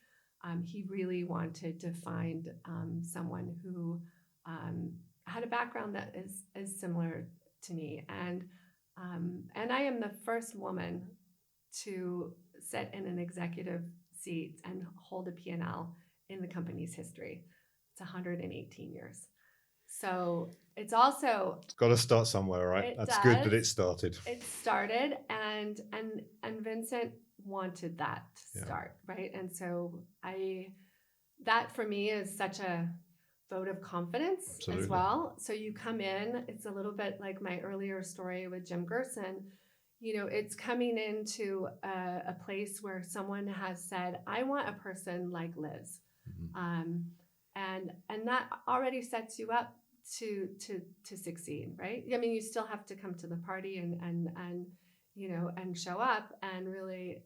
he really wanted to find someone who had a background that is similar to me, and I am the first woman to sit in an executive seat and hold a P&L in the company's history. It's 118 years. So it's also, It's got to start somewhere, right? That's good that it started. It started, and Vincent wanted that to start, right? And so that for me is such a vote of confidence as well. So you come in, it's a little bit like my earlier story with Jim Gerson. It's coming into a place where someone has said, I want a person like Liz. And that already sets you up to succeed, right? I mean, you still have to come to the party and and show up and really,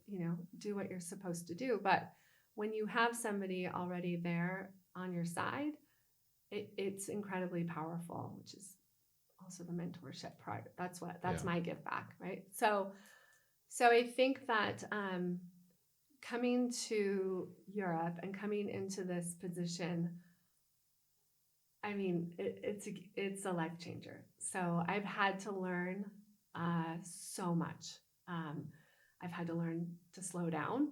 do what you're supposed to do. But when you have somebody already there on your side, it's incredibly powerful, which is also the mentorship part. That's my give back, right? So I think that coming to Europe and coming into this position, I mean, it's a life changer. So I've had to learn so much. I've had to learn to slow down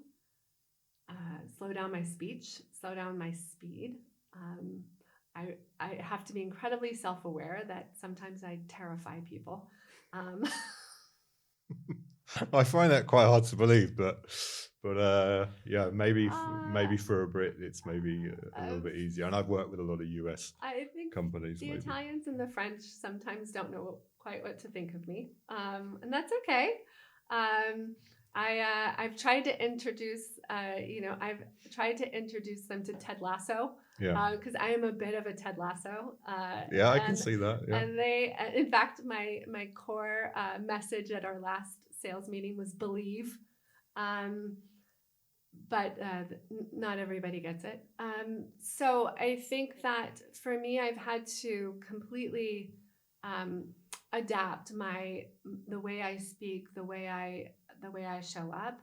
my speech, slow down my speed. I have to be incredibly self-aware that sometimes I terrify people. I find that quite hard to believe, but yeah, maybe for a Brit, it's maybe a little bit easier. And I've worked with a lot of US I think companies. The Italians and the French sometimes don't know quite what to think of me, and that's okay. I've tried to introduce, I've tried to introduce them to Ted Lasso. Yeah. Because I am a bit of a Ted Lasso. Yeah, I can see that. Yeah. And they, in fact, my core message at our last sales meeting was believe. But not everybody gets it. So I think that for me, I've had to completely adapt the way I speak, the way I show up,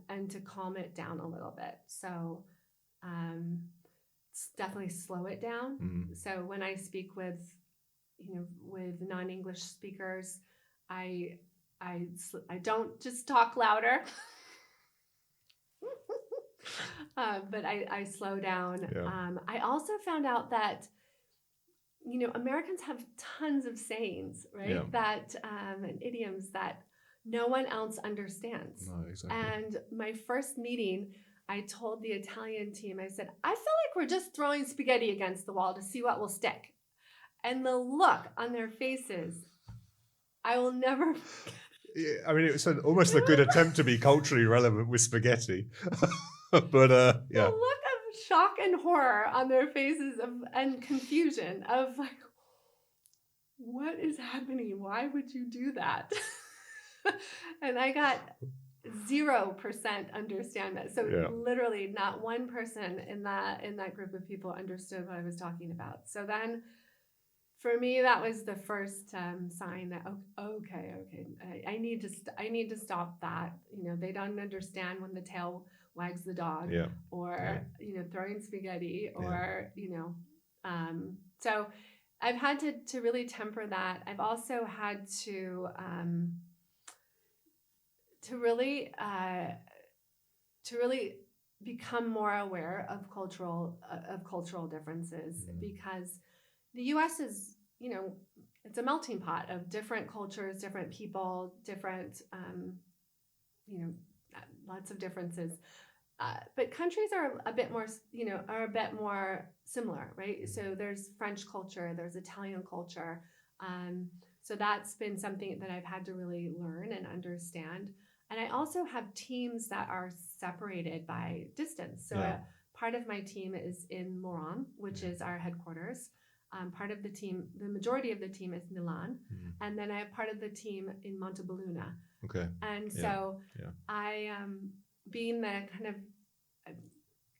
and to calm it down a little bit. So definitely slow it down. Mm. So when I speak with non-English speakers, I don't just talk louder. But I slow down. Yeah. I also found out that Americans have tons of sayings, right? Yeah. That and idioms that no one else understands. No, exactly. And my first meeting, I told the Italian team, I said, I feel like we're just throwing spaghetti against the wall to see what will stick. And the look on their faces, I will never forget. Yeah, I mean, it was almost a good attempt to be culturally relevant with spaghetti. But yeah. The look of shock and horror on their faces and confusion of like, what is happening? Why would you do that? And I got 0% understand that. So literally not one person in that group of people understood what I was talking about. So then for me, that was the first sign that, okay, I need to stop that. They don't understand when the tail wags the dog, or throwing spaghetti, or so I've had to really temper that. I've also had to really become more aware of cultural differences, because the U.S. is, it's a melting pot of different cultures, different people, different, lots of differences. But countries are a bit more similar, right? So there's French culture, there's Italian culture. So that's been something that I've had to really learn and understand. And I also have teams that are separated by distance. So part of my team is in Moran, which is our headquarters. Part of the team, the majority of the team is Milan. And then I have part of the team in Montebelluna. Okay. And so I, being the kind of,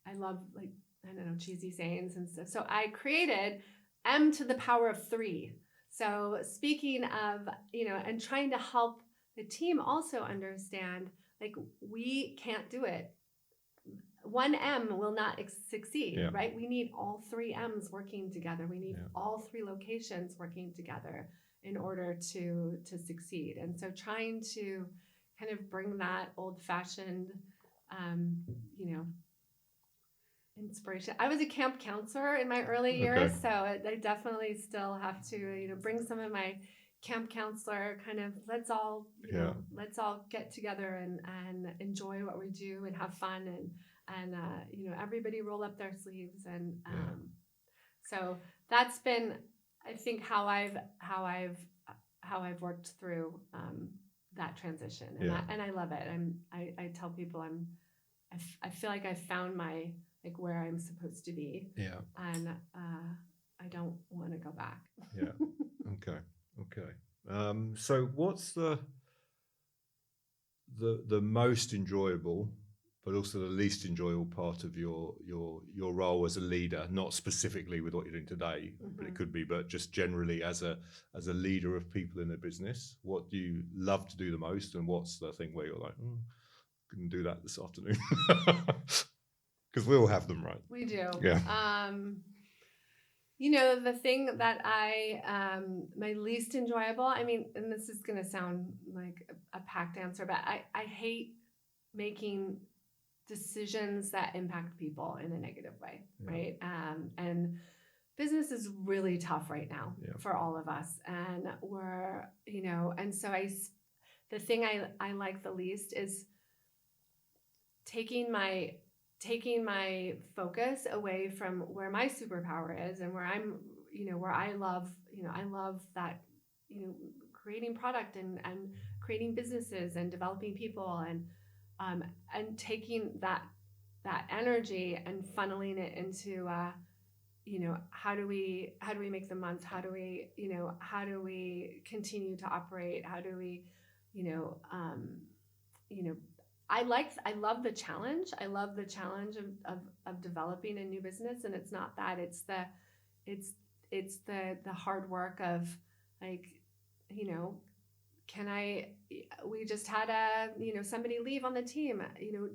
I love, like, I don't know, cheesy sayings and stuff. So I created M to the power of 3. So speaking of, and trying to help the team also understand, like, we can't do it. One M will not succeed, right? We need all 3 M's working together. We need all 3 locations working together in order to succeed. And so trying to kind of bring that old-fashioned, inspiration. I was a camp counselor in my early years, so I definitely still have to, bring some of my camp counselor kind of, let's all get together and enjoy what we do and have fun, and everybody roll up their sleeves, and so that's been, I think, how I've worked through that transition, and I love it. I tell people I feel like I've found my, like, where I'm supposed to be, and I don't want to go back. Okay. So what's the the most enjoyable, but also the least enjoyable part of your role as a leader, not specifically with what you're doing today, but it could be, but just generally as a leader of people in a business? What do you love to do the most, and what's the thing where you're like, I can do that this afternoon? Because we all have them, right? We do. Yeah. The thing that my least enjoyable, I mean, and this is going to sound like a packed answer, but I hate making decisions that impact people in a negative way, right? And business is really tough right now for all of us. And we're, and so the thing I like the least is taking my focus away from where my superpower is and where I'm, where I love that, creating product and creating businesses and developing people and taking that energy and funneling it into, how do we make the month? How do we continue to operate? How do we, I love the challenge. I love the challenge of developing a new business. And it's not that, it's the hard work of like, we just had somebody leave on the team,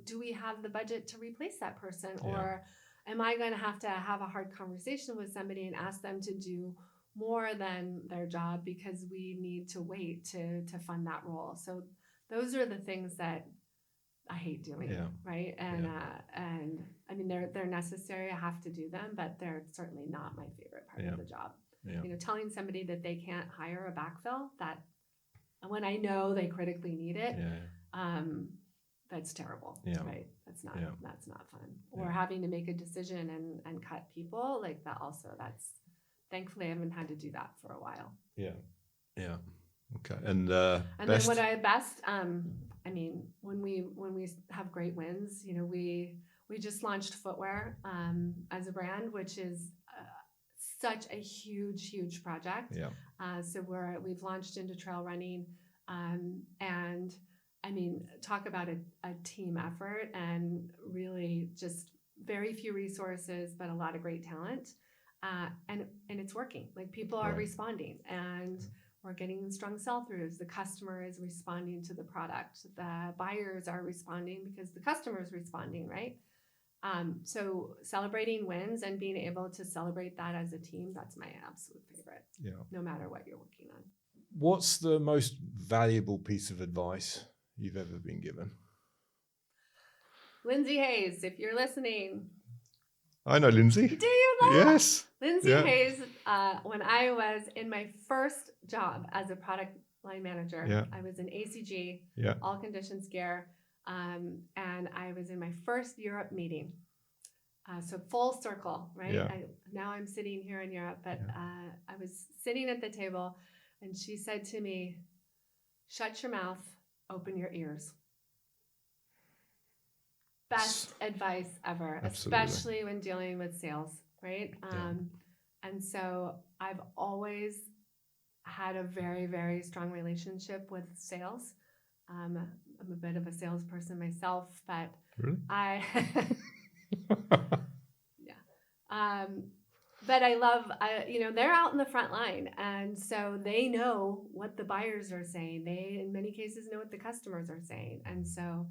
do we have the budget to replace that person? Or am I going to have a hard conversation with somebody and ask them to do more than their job because we need to wait to fund that role? So those are the things that I hate doing, right? And and I mean they're necessary. I have to do them, but they're certainly not my favorite part of the job. Telling somebody that they can't hire a backfill, that when I know they critically need it, that's terrible, right? That's not fun. Or having to make a decision and cut people, like that also. That's thankfully I haven't had to do that for a while. Yeah. Okay. And then what I best, I mean, when we have great wins, we just launched footwear as a brand, which is such a huge project. So we've launched into trail running, and I mean, talk about a team effort, and really just very few resources, but a lot of great talent, and it's working. Like people are responding, and we're getting strong sell-throughs. The customer is responding to the product. The buyers are responding because the customer is responding, right? So celebrating wins and being able to celebrate that as a team, that's my absolute favorite, no matter what you're working on. What's the most valuable piece of advice you've ever been given? Lindsay Hayes, if you're listening. I know Lindsay. Do you know? Yes. Lindsay Hayes, when I was in my first job as a product line manager, I was in ACG, all conditions gear, and I was in my first Europe meeting. So full circle, right? Now I'm sitting here in Europe, but I was sitting at the table, and she said to me, "Shut your mouth, open your ears." Best advice ever, especially when dealing with sales, right? And so I've always had a very, very strong relationship with sales. I'm a bit of a salesperson myself, but really? But I love, they're out in the front line, and so they know what the buyers are saying. They, in many cases, know what the customers are saying, and so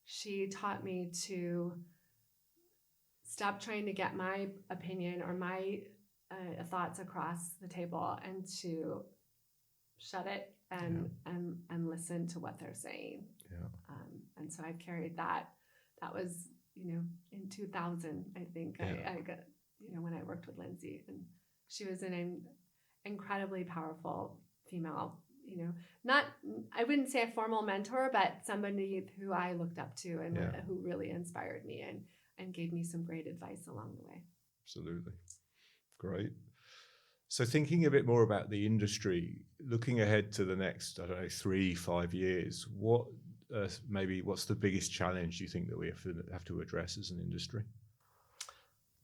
she taught me to stop trying to get my opinion or my thoughts across the table, and to shut it and listen to what they're saying. And so I've carried that. That was, in 2000, I think I got, when I worked with Lindsay, and she was an incredibly powerful female, I wouldn't say a formal mentor, but somebody who I looked up to and who really inspired me and gave me some great advice along the way. Absolutely. Great. So thinking a bit more about the industry, looking ahead to the next, 3-5 years, what's the biggest challenge you think that we have to address as an industry?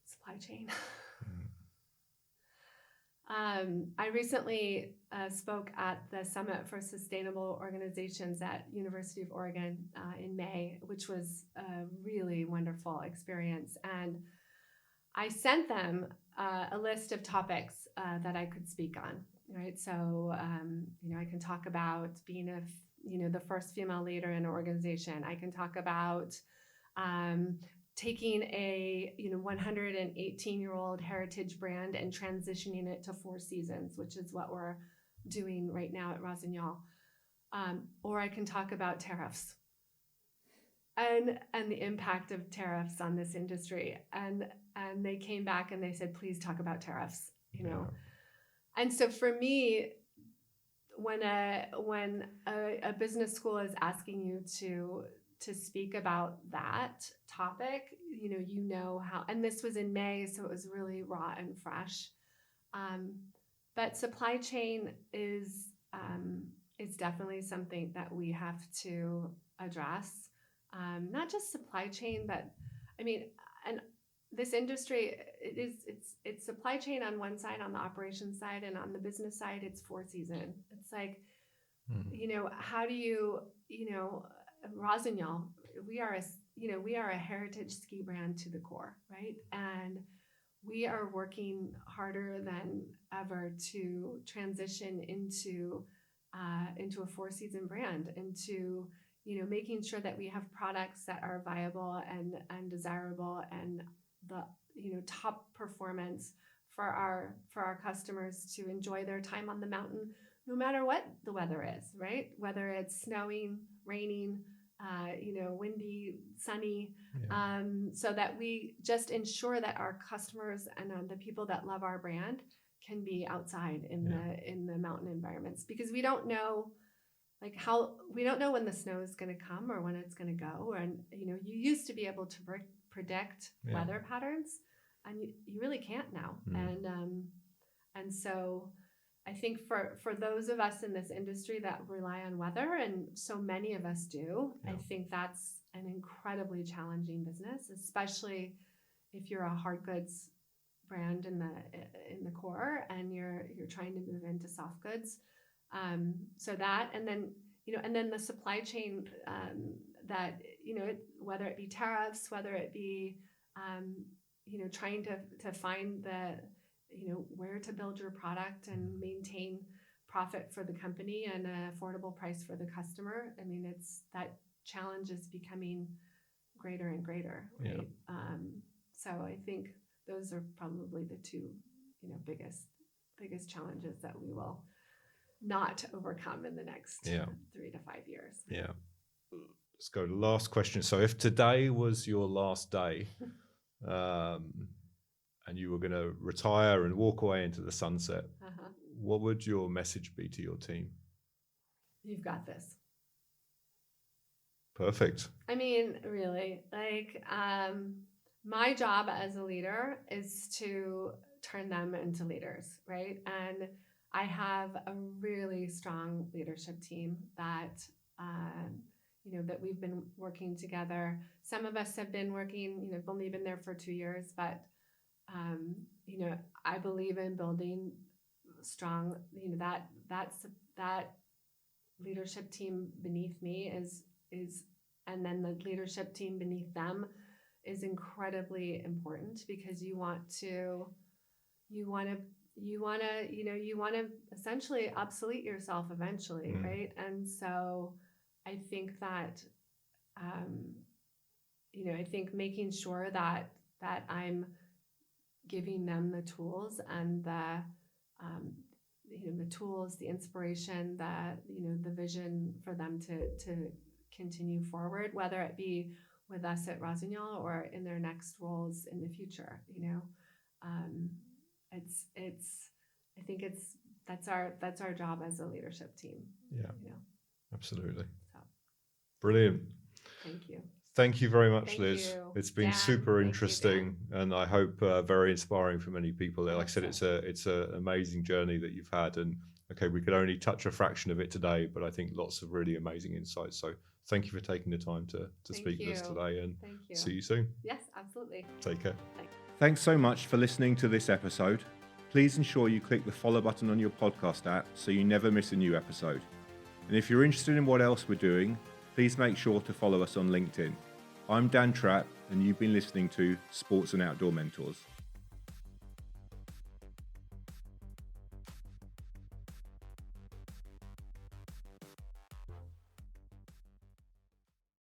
Supply chain. I recently spoke at the Summit for Sustainable Organizations at University of Oregon in May, which was a really wonderful experience. And I sent them a list of topics that I could speak on. Right, so I can talk about being the first female leader in an organization. I can talk about taking a 118-year-old heritage brand and transitioning it to 4 seasons, which is what we're doing right now at Rossignol. Or I can talk about tariffs and the impact of tariffs on this industry. And they came back and they said, please talk about tariffs. And so for me, when a business school is asking you to speak about that topic, how, and this was in May, so it was really raw and fresh. But supply chain is definitely something that we have to address. Not just supply chain, but and this industry, it's supply chain on one side, on the operations side, and on the business side, it's 4 season. It's like, how do you, Rossignol, we are a heritage ski brand to the core, right? And we are working harder than ever to transition into a 4 season brand, into making sure that we have products that are viable and desirable and the top performance for our customers to enjoy their time on the mountain, no matter what the weather is, right? Whether it's snowing, raining, windy, sunny, so that we just ensure that our customers and the people that love our brand can be outside in the mountain environments, because we don't know when the snow is going to come or when it's going to go. And you used to be able to predict weather patterns, and you really can't now. And so I think for those of us in this industry that rely on weather, and so many of us do, I think that's an incredibly challenging business, especially if you're a hard goods brand in the core and you're trying to move into soft goods. So that, and then the supply chain, that, whether it be tariffs, whether it be, trying to find where to build your product and maintain profit for the company and an affordable price for the customer. That challenge is becoming greater and greater, right? So I think those are probably the 2, biggest challenges that we will not overcome in the next 3 to 5 years. Yeah. Let's go to the last question. So if today was your last day, and you were going to retire and walk away into the sunset, what would your message be to your team? You've got this. Perfect. Really, my job as a leader is to turn them into leaders, right? And I have a really strong leadership team that, that we've been working together. Some of us have been working, I've only been there for 2 years, but, I believe in building strong, that leadership team beneath me is, and then the leadership team beneath them is incredibly important, because you want to essentially obsolete yourself eventually, right? And so I think that, I think making sure that I'm giving them the tools and the tools, the inspiration, the vision for them to continue forward, whether it be with us at Rossignol or in their next roles in the future. I think that's our job as a leadership team. Absolutely. So. Brilliant. Thank you. Thank you very much, Thank Liz. you. It's been Dan, super thank you, interesting, and I hope very inspiring for many people. Like I said, it's an amazing journey that you've had, and we could only touch a fraction of it today, but I think lots of really amazing insights. So thank you for taking the time to speak with us today, and thank you. See you soon. Yes, absolutely. Take care. Thanks so much for listening to this episode. please ensure you click the follow button on your podcast app so you never miss a new episode. And if you're interested in what else we're doing, please make sure to follow us on LinkedIn. I'm Dan Trapp, and you've been listening to Sports and Outdoor Mentors.